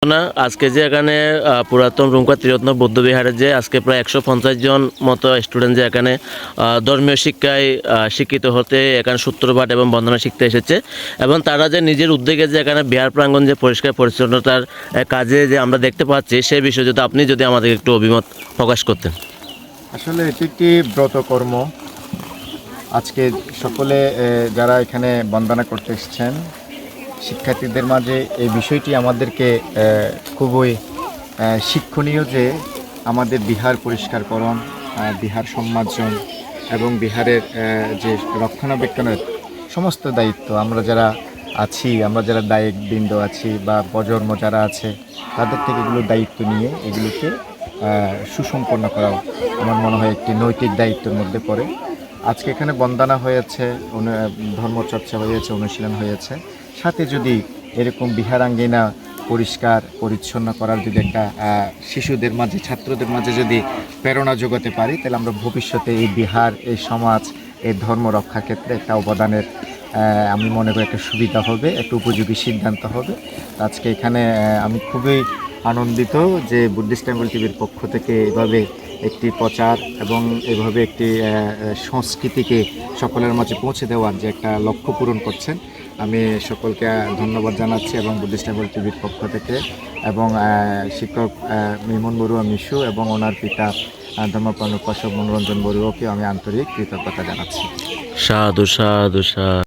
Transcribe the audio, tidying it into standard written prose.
না আজকে যে এখানে পুরাতন রুমকা ত্রিরত্ন বৌদ্ধবিহারে যে আজকে প্রায় 150 জন মতো স্টুডেন্ট যে এখানে ধর্মীয় শিক্ষায় শিক্ষিত হতে এখানে সূত্রপাঠ এবং বন্দনা শিখতে এসেছে এবং তারা যে নিজের উদ্যোগে যে এখানে বিহার প্রাঙ্গণ যে পরিষ্কার পরিচ্ছন্নতার কাজে যে আমরা দেখতে পাচ্ছি সেই বিষয়ে যদি আপনি যদি আমাদের একটু অভিমত প্রকাশ করতেন। আসলে এটি একটি ব্রতকর্ম। আজকে সকলে যারা এখানে বন্দনা করতে এসেছেন শিক্ষার্থীদের মাঝে এই বিষয়টি আমাদেরকে খুবই শিক্ষণীয় যে আমাদের বিহার পরিষ্কারকরণ, বিহার সম্মার্জন এবং বিহারের যে রক্ষণাবেক্ষণের সমস্ত দায়িত্ব আমরা যারা আছি, আমরা যারা দায়িকবৃন্দ আছি বা প্রজন্ম যারা আছে তাদের থেকে এগুলো দায়িত্ব নিয়ে এগুলোকে সুসম্পন্ন করা আমার মনে হয় একটি নৈতিক দায়িত্বের মধ্যে পড়ে। আজকে এখানে বন্দনা হয়েছে, ধর্মচর্চা হয়েছে, অনুশীলন হয়েছে, সাথে যদি এরকম বিহারাঙ্গিনা পরিষ্কার পরিচ্ছন্ন করার যদি একটা শিশুদের মাঝে, ছাত্রদের মাঝে যদি প্রেরণা যোগাতে পারি তাহলে আমরা ভবিষ্যতে এই বিহার, এই সমাজ, এই ধর্ম রক্ষার ক্ষেত্রে একটা অবদানের আমি মনে করি একটা সুবিধা হবে, একটা উপযোগী সিদ্ধান্ত হবে। আজকে এখানে আমি খুবই আনন্দিত যে বুদ্ধিস্ট টেম্পল টিভির পক্ষ থেকে এভাবে একটি প্রচার এবং এভাবে একটি সংস্কৃতিকে সকলের মাঝে পৌঁছে দেওয়ার যে একটা লক্ষ্য পূরণ করছেন। আমি সকলকে ধন্যবাদ জানাচ্ছি এবং বুদ্ধিস্ট টেম্পল টিভির পক্ষ থেকে এবং শিক্ষক মিমন বড়ুয়া মিশু এবং ওনার পিতা ধর্মপ্রাণ উপাসক মনোরঞ্জন বড়ুয়াকে আমি আন্তরিক কৃতজ্ঞতা জানাচ্ছি। সাধু সাধু সাধু।